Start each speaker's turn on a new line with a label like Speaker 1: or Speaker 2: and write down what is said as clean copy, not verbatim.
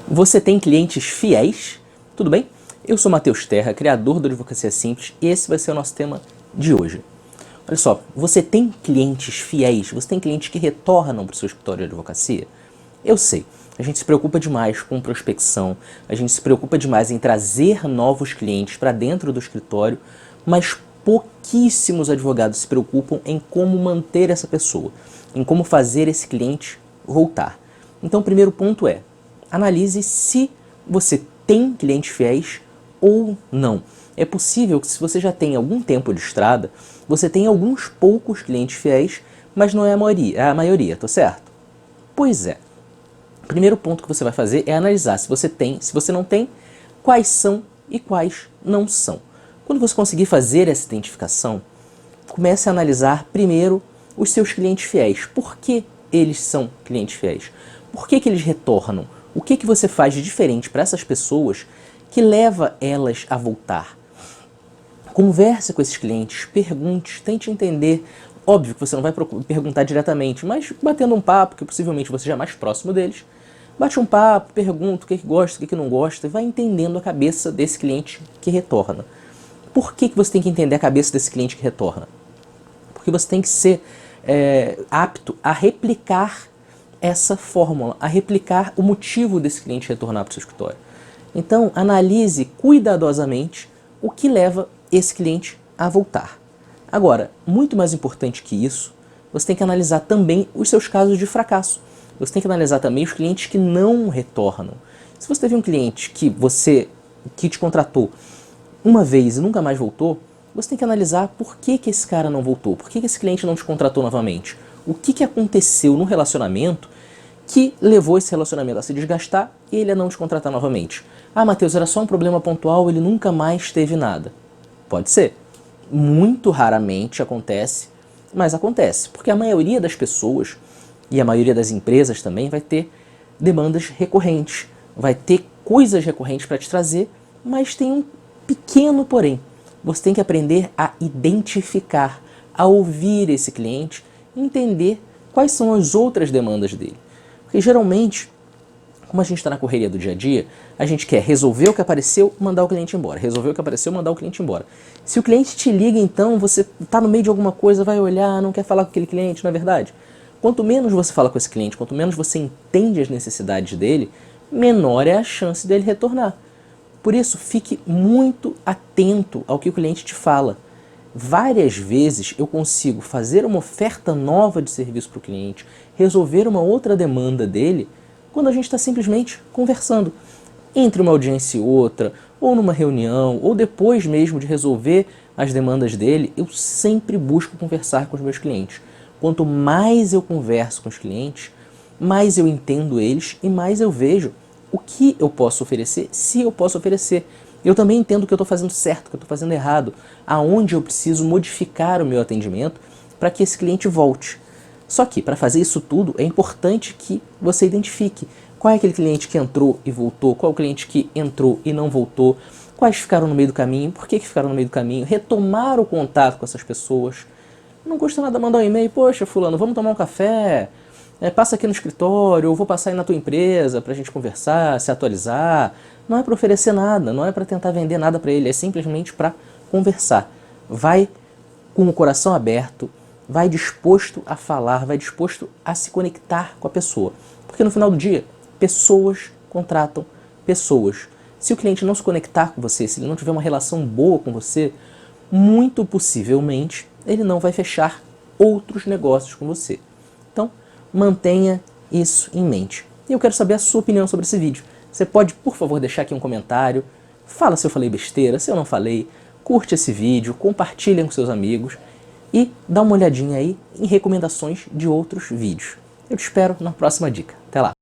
Speaker 1: Você tem clientes fiéis? Tudo bem? Eu sou Matheus Terra, criador do Advocacia Simples, e esse vai ser o nosso tema de hoje. Olha só, você tem clientes fiéis? Você tem clientes que retornam para o seu escritório de advocacia? Eu sei, a gente se preocupa demais com prospecção, a gente se preocupa demais em trazer novos clientes para dentro do escritório, mas pouquíssimos advogados se preocupam em como manter essa pessoa, em como fazer esse cliente voltar. Então o primeiro ponto é: analise se você tem clientes fiéis ou não. É possível que, se você já tem algum tempo de estrada, você tenha alguns poucos clientes fiéis, mas não é a maioria, tá certo? Pois é. O primeiro ponto que você vai fazer é analisar se você tem, se você não tem, quais são e quais não são. Quando você conseguir fazer essa identificação, comece a analisar primeiro os seus clientes fiéis. Por que eles são clientes fiéis? Por que eles retornam? O que você faz de diferente para essas pessoas que leva elas a voltar? Converse com esses clientes, pergunte, tente entender. Óbvio que você não vai perguntar diretamente, mas batendo um papo, que possivelmente você já é mais próximo deles, bate um papo, pergunta o que gosta, o que não gosta, e vai entendendo a cabeça desse cliente que retorna. Por que você tem que entender a cabeça desse cliente que retorna? Porque você tem que ser apto a replicar essa fórmula, a replicar o motivo desse cliente retornar para o seu escritório. Então, analise cuidadosamente o que leva esse cliente a voltar. Agora, muito mais importante que isso, você tem que analisar também os seus casos de fracasso. Você tem que analisar também os clientes que não retornam. Se você teve um cliente que te contratou uma vez e nunca mais voltou, você tem que analisar por que esse cara não voltou, por que esse cliente não te contratou novamente. O que aconteceu no relacionamento que levou esse relacionamento a se desgastar e ele a não te contratar novamente? Ah, Matheus, era só um problema pontual, ele nunca mais teve nada. Pode ser. Muito raramente acontece, mas acontece, porque a maioria das pessoas e a maioria das empresas também vai ter demandas recorrentes, vai ter coisas recorrentes para te trazer, mas tem um pequeno porém. Você tem que aprender a identificar, a ouvir esse cliente e entender quais são as outras demandas dele. Porque geralmente, como a gente está na correria do dia a dia, a gente quer resolver o que apareceu, mandar o cliente embora. Resolver o que apareceu, mandar o cliente embora. Se o cliente te liga, então, você está no meio de alguma coisa, vai olhar, não quer falar com aquele cliente, não é verdade? Quanto menos você fala com esse cliente, quanto menos você entende as necessidades dele, menor é a chance dele retornar. Por isso, fique muito atento ao que o cliente te fala. Várias vezes eu consigo fazer uma oferta nova de serviço para o cliente, resolver uma outra demanda dele, quando a gente está simplesmente conversando. Entre uma audiência e outra, ou numa reunião, ou depois mesmo de resolver as demandas dele, eu sempre busco conversar com os meus clientes. Quanto mais eu converso com os clientes, mais eu entendo eles e mais eu vejo o que eu posso oferecer, se eu posso oferecer. Eu também entendo o que eu estou fazendo certo, o que eu estou fazendo errado, aonde eu preciso modificar o meu atendimento para que esse cliente volte. Só que, para fazer isso tudo, é importante que você identifique qual é aquele cliente que entrou e voltou, qual é o cliente que entrou e não voltou, quais ficaram no meio do caminho, por que ficaram no meio do caminho, retomar o contato com essas pessoas. Não custa nada mandar um e-mail: poxa, fulano, vamos tomar um café, passa aqui no escritório, ou vou passar aí na tua empresa para a gente conversar, se atualizar. Não é para oferecer nada, não é para tentar vender nada para ele, é simplesmente para conversar. Vai com o coração aberto, vai disposto a falar, vai disposto a se conectar com a pessoa. Porque no final do dia, pessoas contratam pessoas. Se o cliente não se conectar com você, se ele não tiver uma relação boa com você, muito possivelmente ele não vai fechar outros negócios com você. Então, mantenha isso em mente. E eu quero saber a sua opinião sobre esse vídeo. Você pode, por favor, deixar aqui um comentário, fala se eu falei besteira, se eu não falei, curte esse vídeo, compartilha com seus amigos e dá uma olhadinha aí em recomendações de outros vídeos. Eu te espero na próxima dica. Até lá!